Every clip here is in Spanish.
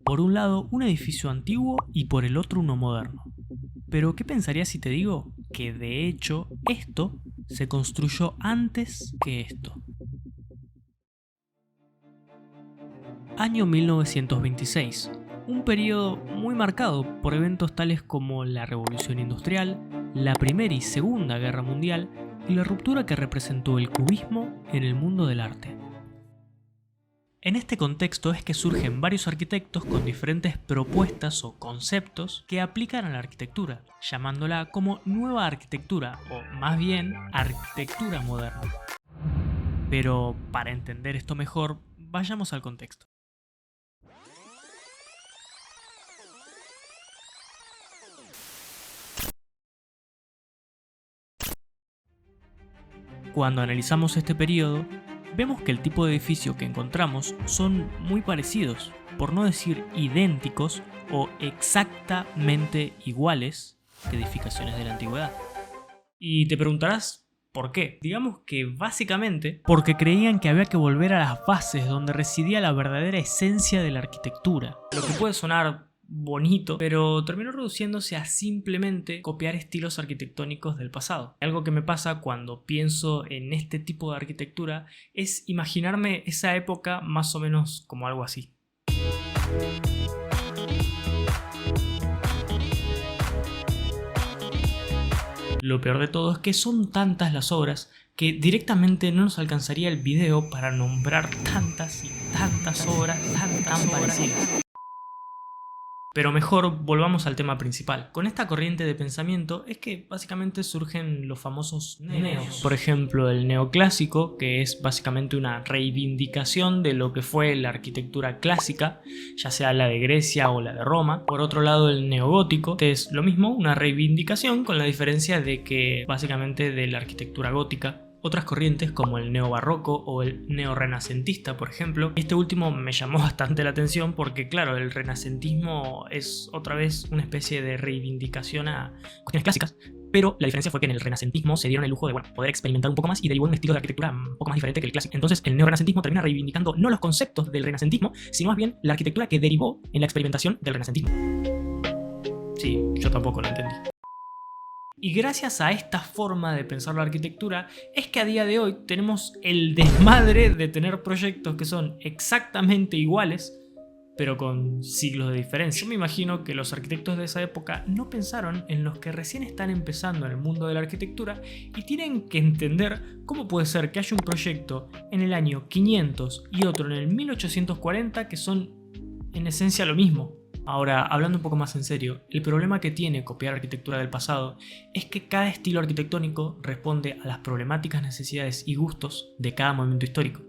por un lado un edificio antiguo y por el otro uno moderno. Pero ¿qué pensarías si te digo que de hecho esto se construyó antes que esto? Año 1926, un periodo muy marcado por eventos tales como la Revolución Industrial, la Primera y Segunda Guerra Mundial y la ruptura que representó el cubismo en el mundo del arte. En este contexto es que surgen varios arquitectos con diferentes propuestas o conceptos que aplican a la arquitectura, llamándola como nueva arquitectura o más bien arquitectura moderna. Pero para entender esto mejor, vayamos al contexto. Cuando analizamos este periodo, vemos que el tipo de edificio que encontramos son muy parecidos, por no decir idénticos o exactamente iguales que edificaciones de la antigüedad. Y te preguntarás, ¿por qué? Digamos que básicamente porque creían que había que volver a las bases donde residía la verdadera esencia de la arquitectura. Lo que puede sonar bonito, pero terminó reduciéndose a simplemente copiar estilos arquitectónicos del pasado. Algo que me pasa cuando pienso en este tipo de arquitectura es imaginarme esa época más o menos como algo así. Lo peor de todo es que son tantas las obras que directamente no nos alcanzaría el video para nombrar tantas y tantas obras tan parecidas. Pero mejor volvamos al tema principal. Con esta corriente de pensamiento es que básicamente surgen los famosos neos. Por ejemplo, el neoclásico, que es básicamente una reivindicación de lo que fue la arquitectura clásica, ya sea la de Grecia o la de Roma. Por otro lado, el neogótico, que es lo mismo, una reivindicación con la diferencia de que básicamente de la arquitectura gótica. Otras corrientes como el neobarroco o el neorrenacentista, por ejemplo. Este último me llamó bastante la atención porque, claro, el renacentismo es otra vez una especie de reivindicación a cuestiones clásicas, pero la diferencia fue que en el renacentismo se dieron el lujo de poder experimentar un poco más y derivó en un estilo de arquitectura un poco más diferente que el clásico. Entonces el neorrenacentismo termina reivindicando no los conceptos del renacentismo, sino más bien la arquitectura que derivó en la experimentación del renacentismo. Sí, yo tampoco lo entendí. Y gracias a esta forma de pensar la arquitectura es que a día de hoy tenemos el desmadre de tener proyectos que son exactamente iguales, pero con siglos de diferencia. Yo me imagino que los arquitectos de esa época no pensaron en los que recién están empezando en el mundo de la arquitectura y tienen que entender cómo puede ser que haya un proyecto en el año 500 y otro en el 1840 que son en esencia lo mismo. Ahora, hablando un poco más en serio, el problema que tiene copiar arquitectura del pasado es que cada estilo arquitectónico responde a las problemáticas, necesidades y gustos de cada momento histórico.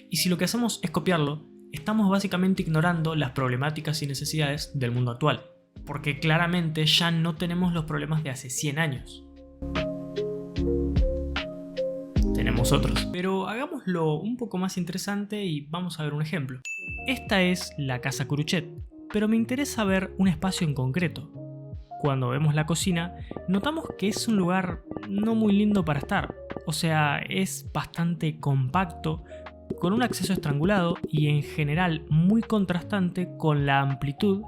Y si lo que hacemos es copiarlo, estamos básicamente ignorando las problemáticas y necesidades del mundo actual, porque claramente ya no tenemos los problemas de hace 100 años. Tenemos otros. Pero hagámoslo un poco más interesante y vamos a ver un ejemplo. Esta es la Casa Curuchet. Pero me interesa ver un espacio en concreto. Cuando vemos la cocina, notamos que es un lugar no muy lindo para estar. O sea, es bastante compacto, con un acceso estrangulado y en general muy contrastante con la amplitud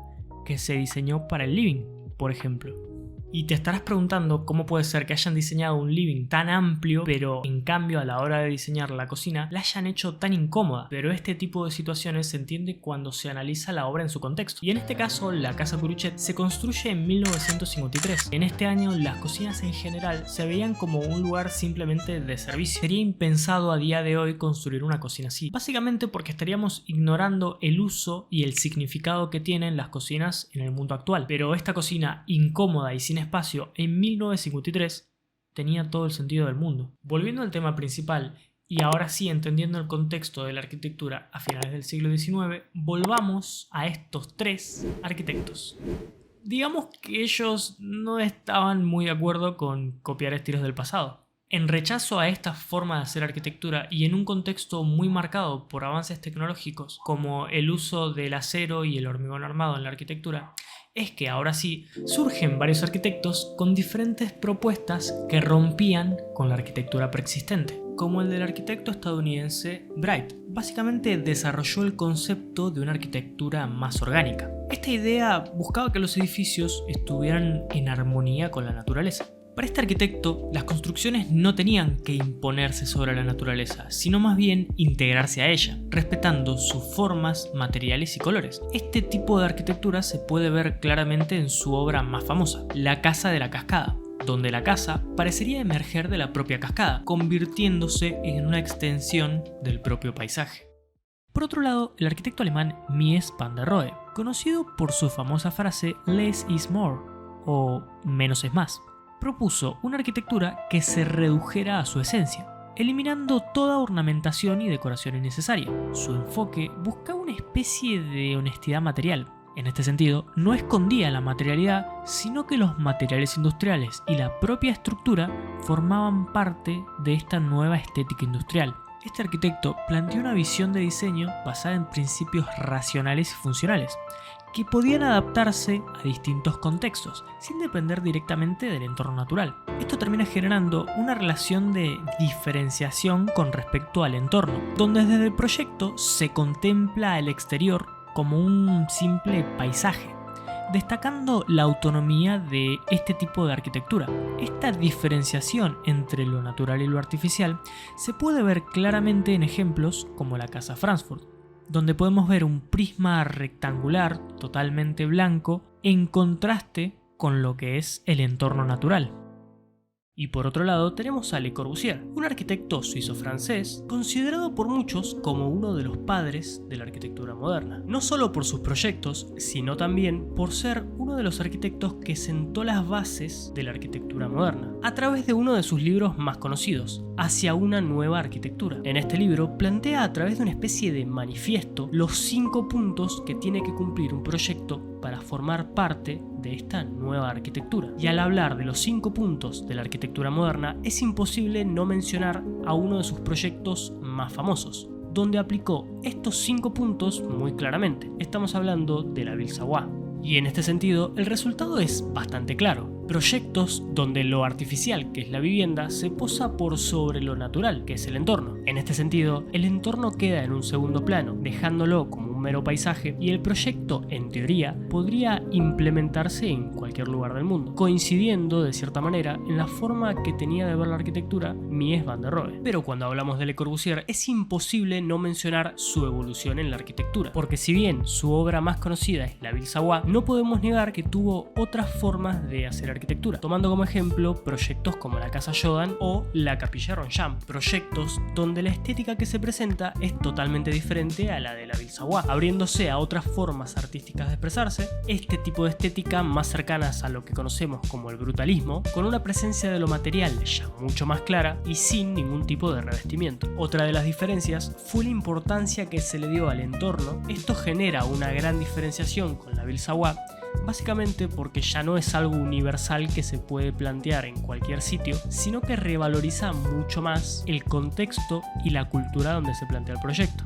que se diseñó para el living, por ejemplo. Y te estarás preguntando cómo puede ser que hayan diseñado un living tan amplio, pero en cambio a la hora de diseñar la cocina la hayan hecho tan incómoda. Pero este tipo de situaciones se entiende cuando se analiza la obra en su contexto. Y en este caso, la Casa Curuchet se construye en 1953. En este año, las cocinas en general se veían como un lugar simplemente de servicio. Sería impensado a día de hoy construir una cocina así. Básicamente porque estaríamos ignorando el uso y el significado que tienen las cocinas en el mundo actual. Pero esta cocina incómoda y sin espacio en 1953 tenía todo el sentido del mundo. Volviendo al tema principal y ahora sí entendiendo el contexto de la arquitectura a finales del siglo XIX, volvamos a estos tres arquitectos. Digamos que ellos no estaban muy de acuerdo con copiar estilos del pasado. En rechazo a esta forma de hacer arquitectura y en un contexto muy marcado por avances tecnológicos como el uso del acero y el hormigón armado en la arquitectura, es que ahora sí surgen varios arquitectos con diferentes propuestas que rompían con la arquitectura preexistente. como el del arquitecto estadounidense Bright. Básicamente desarrolló el concepto de una arquitectura más orgánica. Esta idea buscaba que los edificios estuvieran en armonía con la naturaleza. Para este arquitecto, las construcciones no tenían que imponerse sobre la naturaleza, sino más bien integrarse a ella, respetando sus formas, materiales y colores. Este tipo de arquitectura se puede ver claramente en su obra más famosa, La Casa de la Cascada, donde la casa parecería emerger de la propia cascada, convirtiéndose en una extensión del propio paisaje. Por otro lado, el arquitecto alemán Mies van der Rohe, conocido por su famosa frase "Less is more" o "menos es más", propuso una arquitectura que se redujera a su esencia, eliminando toda ornamentación y decoración innecesaria. Su enfoque buscaba una especie de honestidad material. En este sentido, no escondía la materialidad, sino que los materiales industriales y la propia estructura formaban parte de esta nueva estética industrial. Este arquitecto planteó una visión de diseño basada en principios racionales y funcionales, que podían adaptarse a distintos contextos, sin depender directamente del entorno natural. Esto termina generando una relación de diferenciación con respecto al entorno, donde desde el proyecto se contempla el exterior como un simple paisaje, destacando la autonomía de este tipo de arquitectura. Esta diferenciación entre lo natural y lo artificial se puede ver claramente en ejemplos como la Casa Frankfurt, donde podemos ver un prisma rectangular totalmente blanco en contraste con lo que es el entorno natural. Y por otro lado tenemos a Le Corbusier, un arquitecto suizo-francés considerado por muchos como uno de los padres de la arquitectura moderna. No solo por sus proyectos, sino también por ser uno de los arquitectos que sentó las bases de la arquitectura moderna, a través de uno de sus libros más conocidos, Hacia una nueva arquitectura. En este libro plantea a través de una especie de manifiesto los 5 puntos que tiene que cumplir un proyecto para formar parte de esta nueva arquitectura. Y al hablar de los 5 puntos de la arquitectura moderna, es imposible no mencionar a uno de sus proyectos más famosos, donde aplicó estos 5 puntos muy claramente. Estamos hablando de la Ville Savoye. Y en este sentido, el resultado es bastante claro. Proyectos donde lo artificial, que es la vivienda, se posa por sobre lo natural, que es el entorno. En este sentido, el entorno queda en un segundo plano, dejándolo como un mero paisaje, y el proyecto, en teoría, podría implementarse en cualquier lugar del mundo, coincidiendo de cierta manera en la forma que tenía de ver la arquitectura Mies van der Rohe. Pero cuando hablamos de Le Corbusier, es imposible no mencionar su evolución en la arquitectura, porque si bien su obra más conocida es la Ville Savoye, no podemos negar que tuvo otras formas de hacer arquitectura, tomando como ejemplo proyectos como la Casa Jodan o la Capilla Roncham, proyectos donde la estética que se presenta es totalmente diferente a la de la Ville Savoye, abriéndose a otras formas artísticas de expresarse, este tipo de estética más cercanas a lo que conocemos como el brutalismo, con una presencia de lo material ya mucho más clara y sin ningún tipo de revestimiento. Otra de las diferencias fue la importancia que se le dio al entorno. Esto genera una gran diferenciación con la Ville Savoye, básicamente porque ya no es algo universal que se puede plantear en cualquier sitio, sino que revaloriza mucho más el contexto y la cultura donde se plantea el proyecto.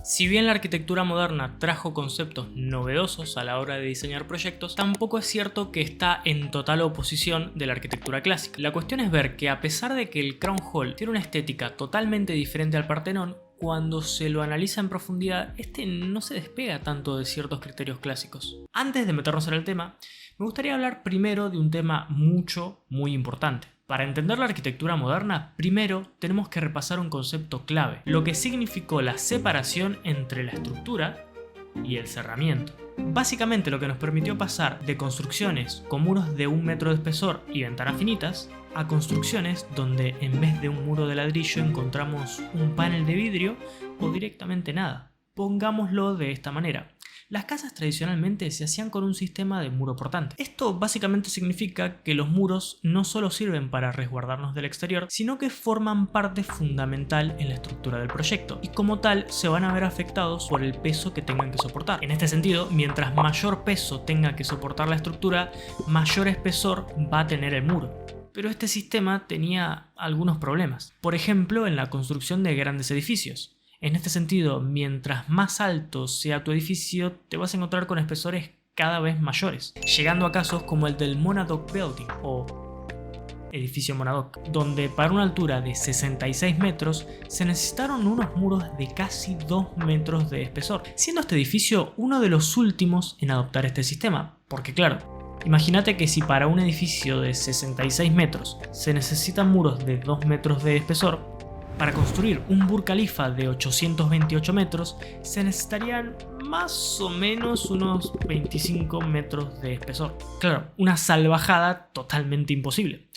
Si bien la arquitectura moderna trajo conceptos novedosos a la hora de diseñar proyectos, tampoco es cierto que está en total oposición de la arquitectura clásica. La cuestión es ver que a pesar de que el Crown Hall tiene una estética totalmente diferente al Partenón, cuando se lo analiza en profundidad, este no se despega tanto de ciertos criterios clásicos. Antes de meternos en el tema, me gustaría hablar primero de un tema muy importante. Para entender la arquitectura moderna, primero tenemos que repasar un concepto clave, lo que significó la separación entre la estructura y el cerramiento. Básicamente lo que nos permitió pasar de construcciones con muros de 1 metro de espesor y ventanas finitas a construcciones donde en vez de un muro de ladrillo encontramos un panel de vidrio o directamente nada. Pongámoslo de esta manera. Las casas tradicionalmente se hacían con un sistema de muro portante. Esto básicamente significa que los muros no solo sirven para resguardarnos del exterior, sino que forman parte fundamental en la estructura del proyecto y como tal se van a ver afectados por el peso que tengan que soportar. En este sentido, mientras mayor peso tenga que soportar la estructura, mayor espesor va a tener el muro. Pero este sistema tenía algunos problemas. Por ejemplo, en la construcción de grandes edificios. En este sentido, mientras más alto sea tu edificio, te vas a encontrar con espesores cada vez mayores, llegando a casos como el del Monadnock Building o edificio Monadoc, donde para una altura de 66 metros se necesitaron unos muros de casi 2 metros de espesor, siendo este edificio uno de los últimos en adoptar este sistema, porque claro, imagínate que si para un edificio de 66 metros se necesitan muros de 2 metros de espesor, para construir un Burj Khalifa de 828 metros se necesitarían más o menos unos 25 metros de espesor. Claro, una salvajada totalmente imposible.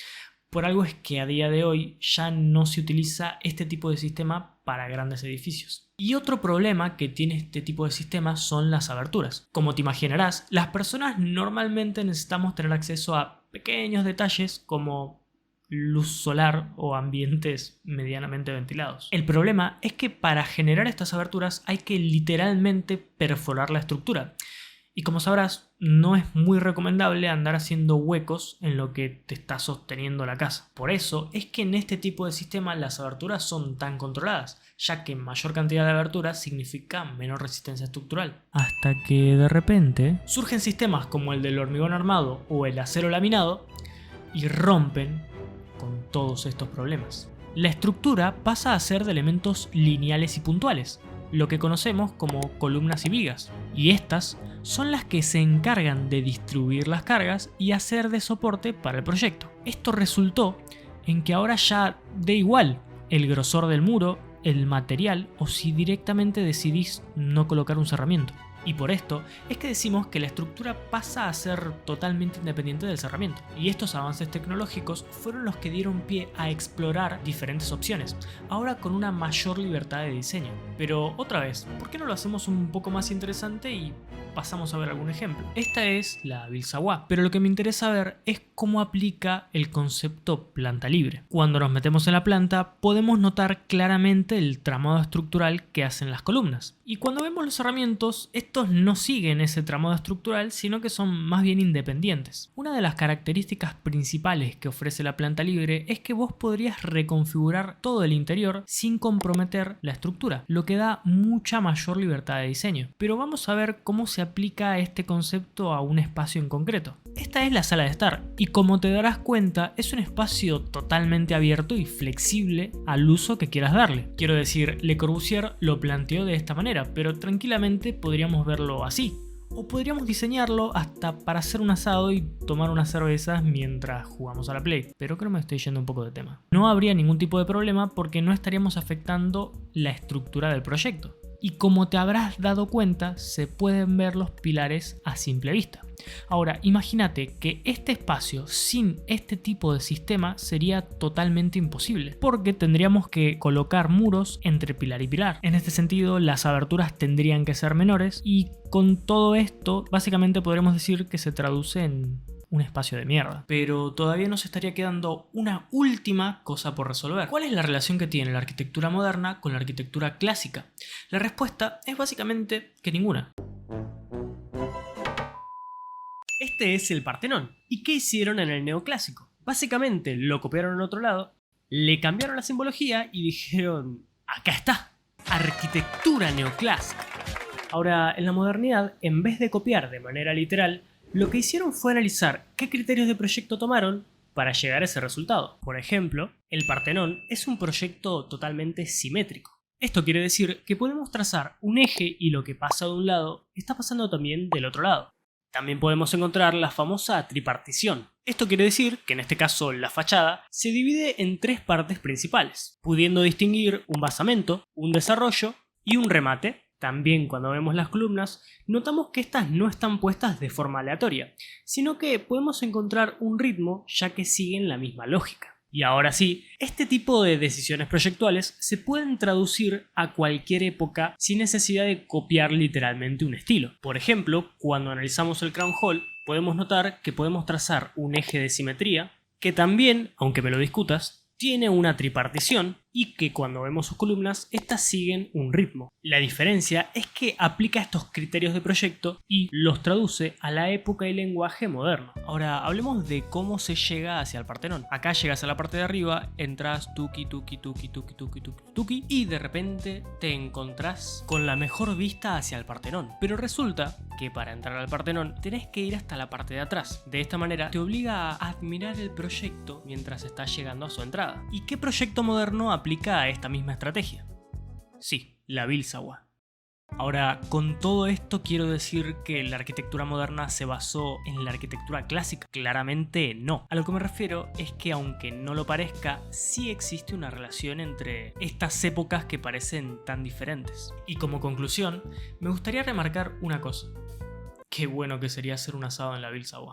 Por algo es que a día de hoy ya no se utiliza este tipo de sistema para grandes edificios. Y otro problema que tiene este tipo de sistemas son las aberturas. Como te imaginarás, las personas normalmente necesitamos tener acceso a pequeños detalles como luz solar o ambientes medianamente ventilados. El problema es que para generar estas aberturas hay que literalmente perforar la estructura. Y como sabrás, no es muy recomendable andar haciendo huecos en lo que te está sosteniendo la casa. Por eso es que en este tipo de sistema las aberturas son tan controladas, ya que mayor cantidad de aberturas significa menor resistencia estructural. Hasta que de repente surgen sistemas como el del hormigón armado o el acero laminado y rompen con todos estos problemas. La estructura pasa a ser de elementos lineales y puntuales, lo que conocemos como columnas y vigas, y estas son las que se encargan de distribuir las cargas y hacer de soporte para el proyecto. Esto resultó en que ahora ya da igual el grosor del muro, el material o si directamente decidís no colocar un cerramiento. Y por esto es que decimos que la estructura pasa a ser totalmente independiente del cerramiento. Y estos avances tecnológicos fueron los que dieron pie a explorar diferentes opciones, ahora con una mayor libertad de diseño. Pero otra vez, ¿por qué no lo hacemos un poco más interesante y pasamos a ver algún ejemplo? Esta es la Vilsawa, pero lo que me interesa ver es cómo aplica el concepto planta libre. Cuando nos metemos en la planta podemos notar claramente el tramado estructural que hacen las columnas. Y cuando vemos los cerramientos, estos no siguen ese tramado estructural, sino que son más bien independientes. Una de las características principales que ofrece la planta libre es que vos podrías reconfigurar todo el interior sin comprometer la estructura, lo que da mucha mayor libertad de diseño. Pero vamos a ver cómo se aplica este concepto a un espacio en concreto. Esta es la sala de estar y como te darás cuenta es un espacio totalmente abierto y flexible al uso que quieras darle. Quiero decir, Le Corbusier lo planteó de esta manera, pero tranquilamente podríamos verlo así. O podríamos diseñarlo hasta para hacer un asado y tomar unas cervezas mientras jugamos a la Play. Pero creo que me estoy yendo un poco de tema. No habría ningún tipo de problema porque no estaríamos afectando la estructura del proyecto. Y como te habrás dado cuenta, se pueden ver los pilares a simple vista. Ahora, imagínate que este espacio sin este tipo de sistema sería totalmente imposible, porque tendríamos que colocar muros entre pilar y pilar. En este sentido, las aberturas tendrían que ser menores y con todo esto, básicamente podremos decir que se traduce en un espacio de mierda. Pero todavía nos estaría quedando una última cosa por resolver. ¿Cuál es la relación que tiene la arquitectura moderna con la arquitectura clásica? La respuesta es básicamente que ninguna. Este es el Partenón. ¿Y qué hicieron en el neoclásico? Básicamente lo copiaron en otro lado, le cambiaron la simbología y dijeron: acá está, arquitectura neoclásica. Ahora, en la modernidad, en vez de copiar de manera literal, lo que hicieron fue analizar qué criterios de proyecto tomaron para llegar a ese resultado. Por ejemplo, el Partenón es un proyecto totalmente simétrico. Esto quiere decir que podemos trazar un eje y lo que pasa de un lado está pasando también del otro lado. También podemos encontrar la famosa tripartición. Esto quiere decir que en este caso la fachada se divide en tres partes principales, pudiendo distinguir un basamento, un desarrollo y un remate. También cuando vemos las columnas, notamos que estas no están puestas de forma aleatoria, sino que podemos encontrar un ritmo ya que siguen la misma lógica. Y ahora sí, este tipo de decisiones proyectuales se pueden traducir a cualquier época sin necesidad de copiar literalmente un estilo. Por ejemplo, cuando analizamos el Crown Hall, podemos notar que podemos trazar un eje de simetría, que también, aunque me lo discutas, tiene una tripartición, y que cuando vemos sus columnas, estas siguen un ritmo. La diferencia es que aplica estos criterios de proyecto y los traduce a la época y lenguaje moderno. Ahora, hablemos de cómo se llega hacia el Partenón. Acá llegas a la parte de arriba, entras tuki tuki tuki tuki tuki tuki tuki y de repente te encontrás con la mejor vista hacia el Partenón. Pero resulta que para entrar al Partenón tenés que ir hasta la parte de atrás. De esta manera te obliga a admirar el proyecto mientras estás llegando a su entrada. ¿Y qué proyecto moderno aplica a esta misma estrategia? Sí, la Bildsawa. Ahora, con todo esto quiero decir que la arquitectura moderna se basó en la arquitectura clásica. Claramente no. A lo que me refiero es que aunque no lo parezca, sí existe una relación entre estas épocas que parecen tan diferentes. Y como conclusión, me gustaría remarcar una cosa. Qué bueno que sería hacer un asado en la Bildsawa.